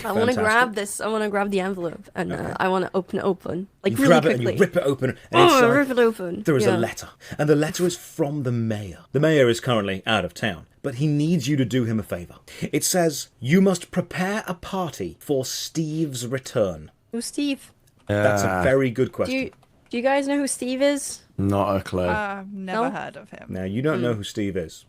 I want to grab this. I want to grab the envelope and I want to open it open. Like, you really grab it quickly. and you rip it open. And Oh, inside, rip it open. there is a letter. And the letter is from the mayor. The mayor is currently out of town, but he needs you to do him a favour. It says, you must prepare a party for Steve's return. Who's Steve? That's a very good question. Do you guys know who Steve is? Not a clue. Never heard of him. Now, you don't know who Steve is,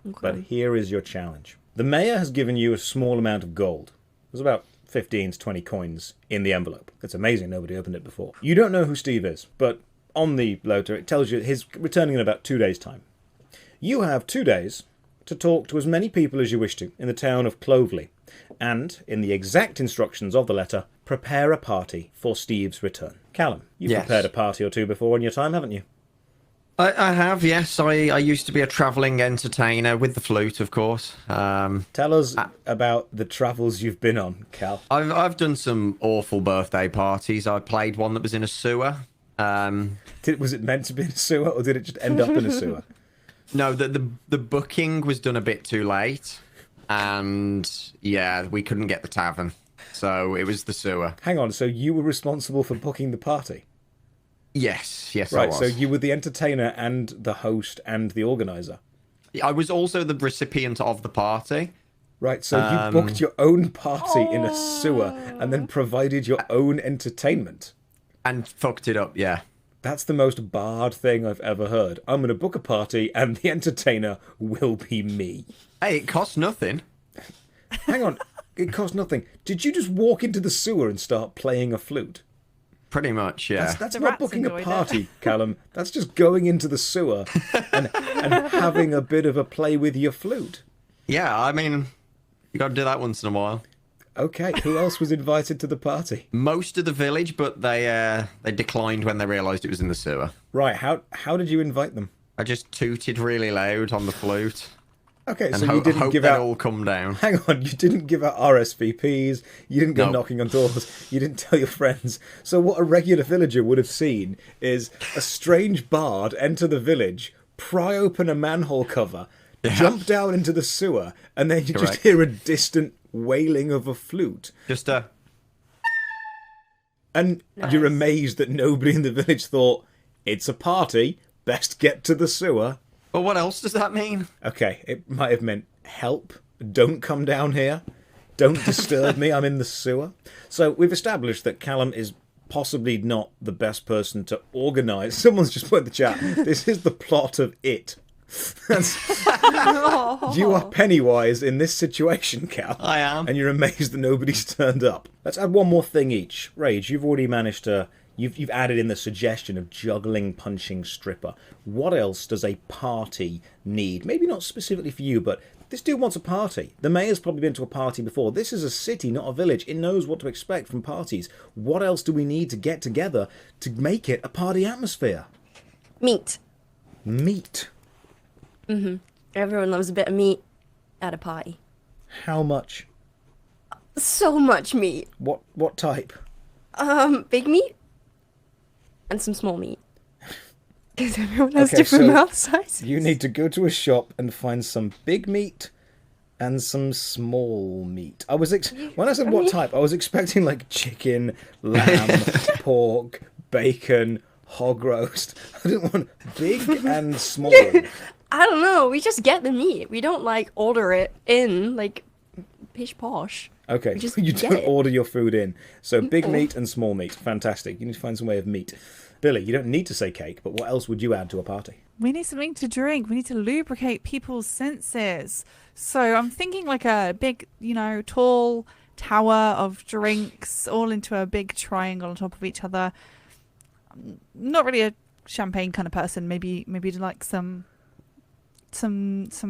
Okay. but here is your challenge. The mayor has given you a small amount of gold. There's about 15 to 20 coins in the envelope. It's amazing nobody opened it before. You don't know who Steve is, but on the letter it tells you he's returning in about 2 days' time. You have 2 days to talk to as many people as you wish to in the town of Clovelly, and, in the exact instructions of the letter, prepare a party for Steve's return. Callum, you've prepared a party or two before in your time, haven't you? I have, yes. I used to be a travelling entertainer with the flute, of course. Tell us about the travels you've been on, Cal. I've done some awful birthday parties. I played one that was in a sewer. Was it meant to be in a sewer, or did it just end up in a sewer? No, the booking was done a bit too late, and yeah, we couldn't get the tavern, so it was the sewer. Hang on, so you were responsible for booking the party? Yes, I Right, was. so you were the entertainer and the host and the organiser. I was also the recipient of the party. Right, so you booked your own party in a sewer and then provided your own entertainment. And fucked it up, yeah. That's the most barred thing I've ever heard. I'm going to book a party and the entertainer will be me. Hey, it costs nothing. Hang on, it cost nothing. Did you just walk into the sewer and start playing a flute? Pretty much, yeah. That's The not rats booking a enjoyed party, Callum. That's just going into the sewer and having a bit of a play with your flute. Yeah, I mean, you got to do that once in a while. Okay, who else was invited to the party? Most of the village, but they declined when they realised it was in the sewer. Right, how did you invite them? I just tooted really loud on the flute. Okay, And so you didn't hope give they'd out... all come down. Hang on, you didn't give out RSVPs, you didn't go No. knocking on doors, you didn't tell your friends. So what a regular villager would have seen is a strange bard enter the village, pry open a manhole cover, jump down into the sewer, and then you just hear a distant wailing of a flute. Just And you're amazed that nobody in the village thought, it's a party, best get to the sewer. Well, what else does that mean? Okay, it might have meant help, don't come down here, don't disturb me, I'm in the sewer. So we've established that Callum is possibly not the best person to organise. Someone's just put in the chat, this is the plot of It. You are Pennywise in this situation, Cal. I am. And you're amazed that nobody's turned up. Let's add one more thing each. Rage, you've already managed to... You've added in the suggestion of juggling, punching, stripper. What else does a party need? Maybe not specifically for you, but this dude wants a party. The mayor's probably been to a party before. This is a city, not a village. It knows what to expect from parties. What else do we need to get together to make it a party atmosphere? Meat. Meat. Everyone loves a bit of meat at a party. How much? So much meat. What type? Big meat and some small meat. Because everyone has Okay, different so mouth sizes. You need to go to a shop and find some big meat and some small meat. When I said what type, I was expecting like chicken, lamb, pork, bacon, hog roast. I didn't want big and small. I don't know. We just get the meat. We don't like order it in like pish posh. Okay, Just you get don't it. order your food in. So big meat and small meat. Fantastic. You need to find some way of meat. Billy, you don't need to say cake, but what else would you add to a party? We need something to drink. We need to lubricate people's senses. So I'm thinking like a big, tall tower of drinks all into a big triangle on top of each other. I'm not really a champagne kind of person. Maybe like some nice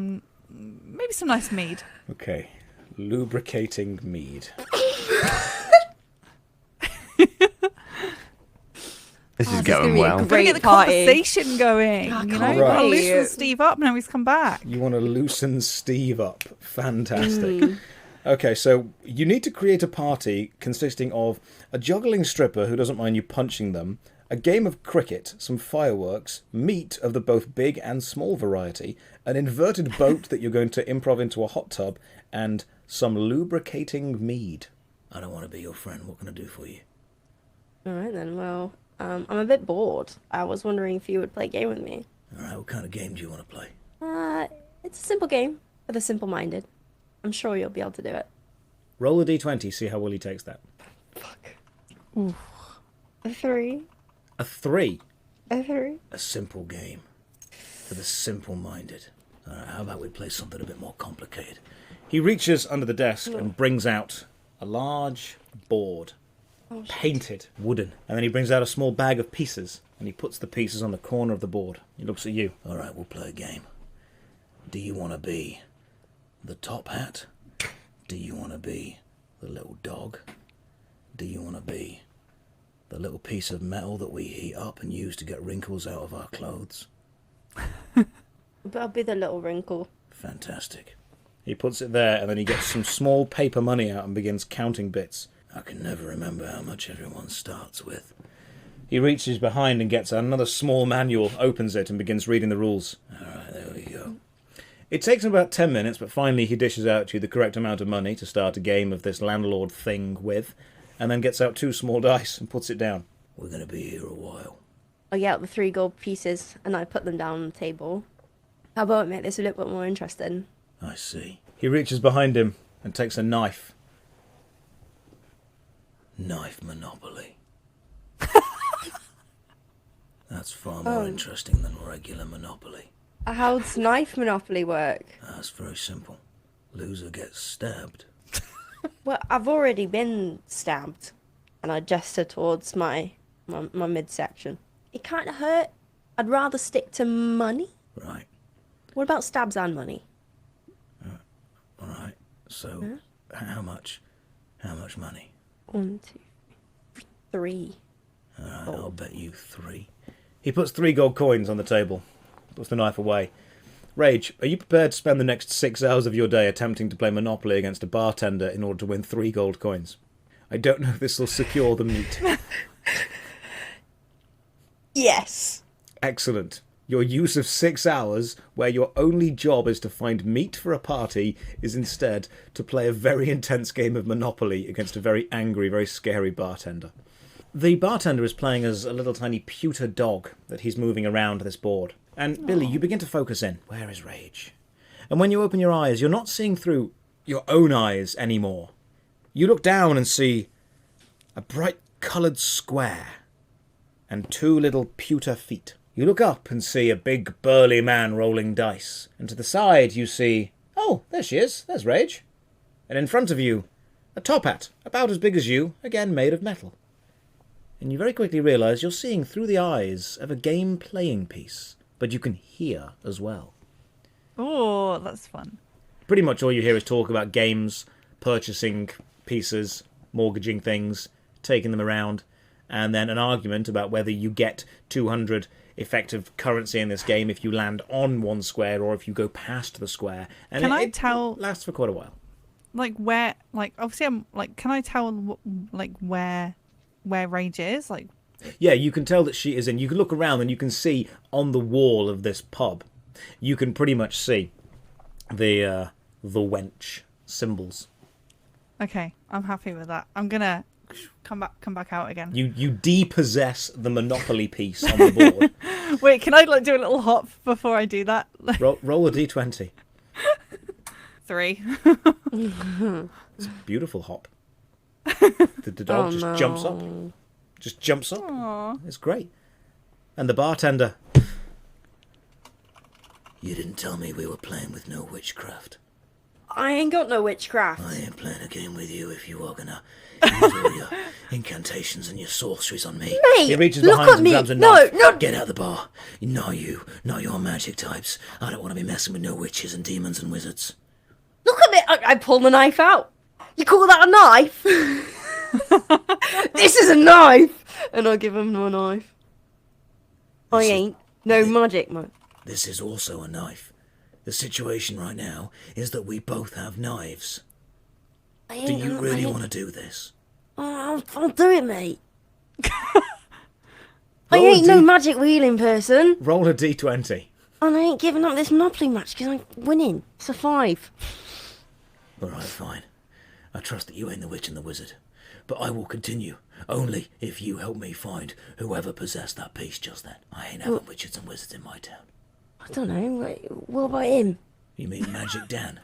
mead. Okay, lubricating mead. This is This is going gonna be a well. great Gotta get the party. conversation going. I You can't know, gotta wait. loosen Steve up now he's come back. You want to loosen Steve up. Fantastic. Okay, so you need to create a party consisting of a juggling stripper who doesn't mind you punching them, a game of cricket, some fireworks, meat of the both big and small variety, an inverted boat that you're going to improv into a hot tub, and some lubricating mead. I don't want to be your friend. What can I do for you? All right then. Well, I'm a bit bored. I was wondering if you would play a game with me. All right, what kind of game do you want to play? It's a simple game for the simple-minded. I'm sure you'll be able to do it. Roll a d20, see how well he takes that. Fuck. Ooh. A 3. A 3? A 3. A simple game for the simple-minded. All right, how about we play something a bit more complicated? He reaches under the desk and brings out a large board, painted wooden. And then he brings out a small bag of pieces, and he puts the pieces on the corner of the board. He looks at you. All right, we'll play a game. Do you want to be the top hat? Do you want to be the little dog? Do you want to be the little piece of metal that we heat up and use to get wrinkles out of our clothes? But I'll be the little wrinkle. Fantastic. He puts it there, and then he gets some small paper money out and begins counting bits. I can never remember how much everyone starts with. He reaches behind and gets another small manual, opens it, and begins reading the rules. All right, there we go. It takes him about 10 minutes, but finally he dishes out to you the correct amount of money to start a game of this landlord thing with, and then gets out 2 small dice and puts it down. We're going to be here a while. I get out the 3 gold pieces and I put them down on the table. How about I make this a little bit more interesting? I see. He reaches behind him and takes a knife. Knife Monopoly. That's far more interesting than regular Monopoly. How does knife Monopoly work? That's very simple. Loser gets stabbed. Well, I've already been stabbed. And I gesture towards my midsection. It kind of hurt. I'd rather stick to money. Right. What about stabs and money? All right. So, how much money? 1, 2, 3. All right, I'll bet you 3. He puts 3 gold coins on the table. Puts the knife away. Rage, are you prepared to spend the next 6 hours of your day attempting to play Monopoly against a bartender in order to win 3 gold coins? I don't know if this will secure the meat. Yes. Excellent. Your use of 6 hours, where your only job is to find meat for a party, is instead to play a very intense game of Monopoly against a very angry, very scary bartender. The bartender is playing as a little tiny pewter dog that he's moving around this board. And Billy, you begin to focus in. Where is Rage? And when you open your eyes, you're not seeing through your own eyes anymore. You look down and see a bright coloured square and 2 little pewter feet. You look up and see a big burly man rolling dice. And to the side you see... Oh, there she is. There's Rage. And in front of you, a top hat, about as big as you, again made of metal. And you very quickly realise you're seeing through the eyes of a game playing piece. But you can hear as well. Oh, that's fun. Pretty much all you hear is talk about games, purchasing pieces, mortgaging things, taking them around, and then an argument about whether you get 200 effective currency in this game if you land on 1 square or if you go past the square. And Can I it tell... lasts for quite a while. Like, where... Like, obviously, I'm... Like, can I tell, like, where Rage is? Like... Yeah, you can tell that she is in. You can look around and you can see on the wall of this pub, you can pretty much see the wench symbols. Okay, I'm happy with that. I'm gonna come back out again. You depossess the Monopoly piece on the board. Wait, can I like do a little hop before I do that? Roll a d20. 3. It's a beautiful hop. The dog just jumps up. Just jumps up. Aww. It's great. And the bartender... You didn't tell me we were playing with no witchcraft. I ain't got no witchcraft. I ain't playing a game with you if you are gonna use all your incantations and your sorceries on me. Mate, he reaches look behind at and me. grabs a No, knife. no. Get out of the bar. Not you. Not your magic types. I don't want to be messing with no witches and demons and wizards. Look at me. I pull the knife out. You call that a knife? This is a knife. And I'll give him a knife. I ain't. No magic, man. This is also a knife. The situation right now is that we both have knives. Do you really want to do this? Oh, I'll do it, mate. I ain't no magic wheeling person. Roll a d20. And I ain't giving up this Monopoly match because I'm winning. It's a 5. Alright, fine. I trust that you ain't the witch and the wizard, but I will continue only if you help me find whoever possessed that piece just then. I ain't having witches and wizards in my town. I don't know. What about him? You mean Magic Dan?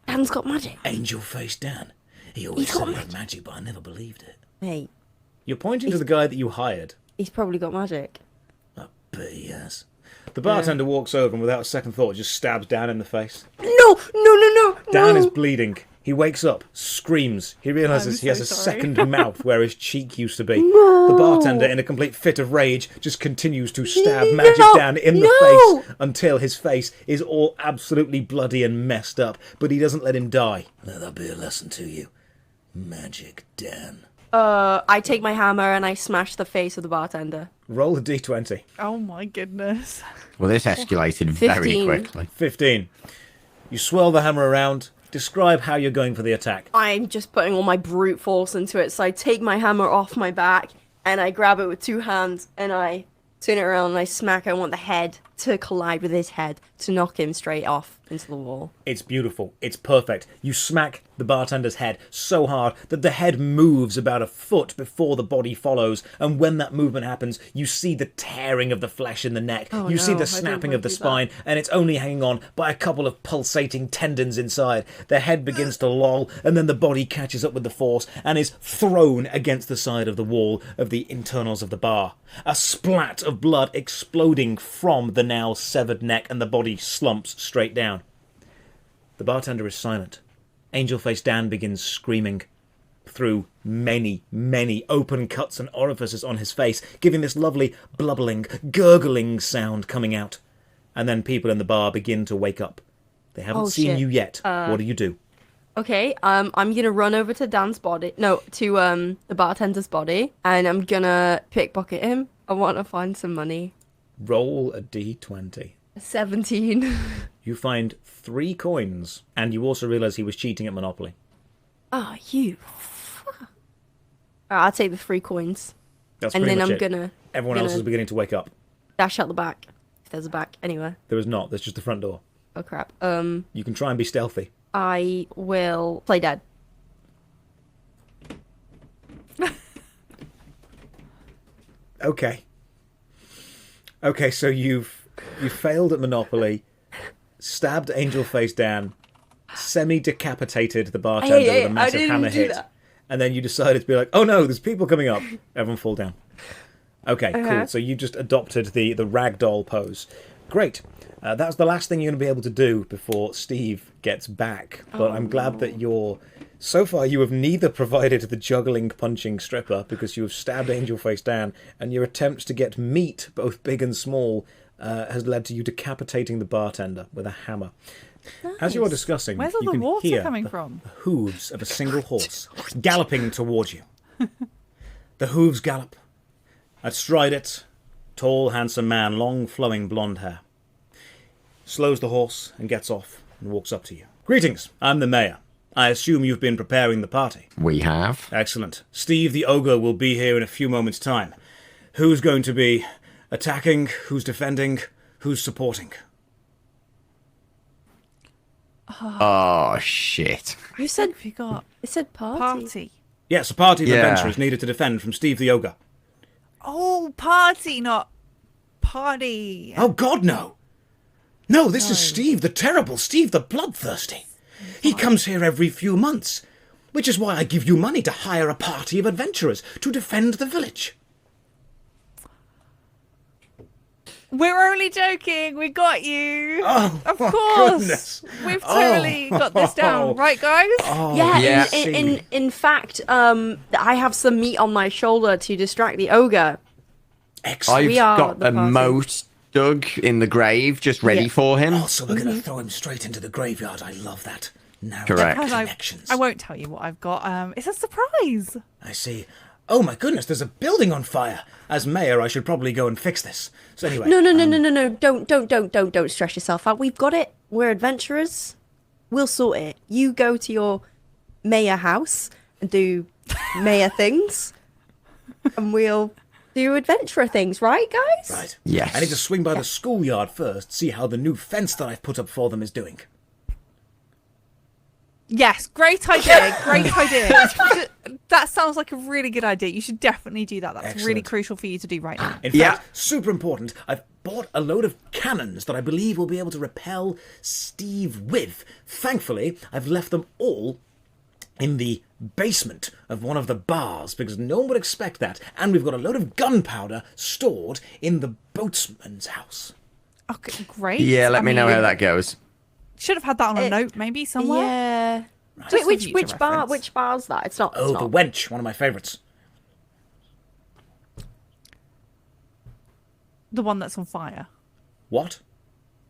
Dan's got magic. Angel-faced Dan. He always said he had magic, but I never believed it. Hey, You're pointing to the guy that you hired. he's probably got magic. I bet he has. The bartender walks over and without a second thought just stabs Dan in the face. No. Dan is bleeding. He wakes up, screams. He realizes I'm he has so a sorry. second mouth where his cheek used to be. The bartender, in a complete fit of rage, just continues to stab Magic Dan in the face until his face is all absolutely bloody and messed up. But he doesn't let him die. Let that be a lesson to you. Magic Dan. I take my hammer and I smash the face of the bartender. Roll a d20. Oh my goodness. Well, this escalated very 15. quickly. 15. You swirl the hammer around. Describe how you're going for the attack. I'm just putting all my brute force into it. So I take my hammer off my back and I grab it with 2 hands and I turn it around and I smack. I want the head to collide with his head to knock him straight off into the wall. It's beautiful. It's perfect. You smack the bartender's head so hard that the head moves about a foot before the body follows. And when that movement happens, you see the tearing of the flesh in the neck. Oh, you see no, the I don't snapping wanna of the do spine, and it's only hanging on by a couple of pulsating tendons inside. The head begins to loll, and then the body catches up with the force and is thrown against the side of the wall of the internals of the bar. A splat of blood exploding from the now severed neck, and the body slumps straight down. The bartender is silent. Angel-faced Dan begins screaming through many, many open cuts and orifices on his face, giving this lovely blubbling, gurgling sound coming out. And then people in the bar begin to wake up. They haven't Oh, seen shit. you yet. What do you do? Okay, I'm gonna run over to Dan's body. No, to the bartender's body, and I'm gonna pickpocket him. I want to find some money. Roll a d20. 17. You find 3 coins, and you also realise he was cheating at Monopoly. Oh, you. Alright, I'll take the 3 coins. That's And pretty then much I'm it. gonna Everyone else is beginning to wake up. dash out the back. If there's a back anywhere. There is not. There's just the front door. Oh crap. You can try and be stealthy. I will play dead. Okay. Okay, so you failed at Monopoly, stabbed Angel Face Dan, semi-decapitated the bartender Hey, with a massive I didn't hammer do hit, that. and then you decided to be like, oh no, there's people coming up. Everyone fall down. Okay, cool. So you just adopted the ragdoll pose. Great. That's the last thing you're going to be able to do before Steve gets back. But I'm glad that you're... So far, you have neither provided the juggling, punching stripper because you have stabbed Angel Face Dan, and your attempts to get meat, both big and small, has led to you decapitating the bartender with a hammer. As you are discussing, Where's all you the can water hear coming the from? hooves of a single horse galloping towards you. The hooves gallop. Astride it, tall, handsome man, long, flowing blonde hair. Slows the horse and gets off and walks up to you. Greetings, I'm the mayor. I assume you've been preparing the party. We have. Excellent. Steve the Ogre will be here in a few moments' time. Who's going to be attacking? Who's defending? Who's supporting? Oh, shit. You said We got it said party. party. Yes, a party of Yeah. adventurers needed to defend from Steve the Ogre. Oh, party, not party. Oh, God, no! No, this is Steve the Terrible, Steve the Bloodthirsty. He comes here every few months, which is why I give you money to hire a party of adventurers to defend the village. We're only joking. We got you. Oh, Of my course. goodness. We've totally got this down. Right, guys? Yeah, Yeah. in fact, I have some meat on my shoulder to distract the ogre. Excellent. I've We are got the a party. moat dug in the grave, just ready Yeah. for him. Oh, so we're going to throw him straight into the graveyard. I love that. Narrow Correct. Guys, connections. I won't tell you what I've got. It's a surprise. I see. Oh, my goodness, there's a building on fire. As mayor, I should probably go and fix this. So anyway... No. Don't stress yourself out. We've got it. We're adventurers. We'll sort it. You go to your mayor house and do mayor things, and we'll do adventurer things, right, guys? Right. Yes. I need to swing by the schoolyard first, see how the new fence that I've put up for them is doing. Yes, great idea. Great idea. That sounds like a really good idea. You should definitely do that. That's really Excellent. crucial for you to do right now. In Yeah. fact, super important, I've bought a load of cannons that I believe will be able to repel Steve with. Thankfully, I've left them all in the basement of one of the bars because no one would expect that. And we've got a load of gunpowder stored in the boatsman's house. Okay, great. Yeah, let I me know mean, how that goes. Should have had that on a note, maybe somewhere. Yeah. Just for Which future bar? reference. Which bar's that? It's not. Oh, it's the not. Wench, one of my favourites. The one that's on fire. What?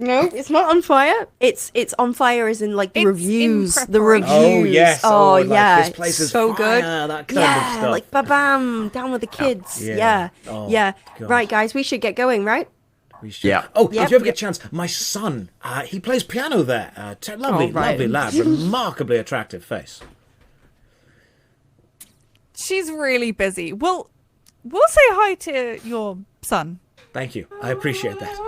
No, it's not on fire. It's on fire as in like the It's in reviews. The preparation. reviews. Oh, yes. Oh, like, yeah. this place is so good. fire, that kind of Yeah, stuff. like ba-bam, down with the kids. yeah. Yeah. Oh, Yeah. God. Right, guys, we should get going, right? We should. Yeah. Oh, Yep, if you ever yep. get a chance, my son, he plays piano there. Lovely, Oh, right. lovely lad. Remarkably attractive face. She's really busy. We'll say hi to your son. Thank you. I appreciate that.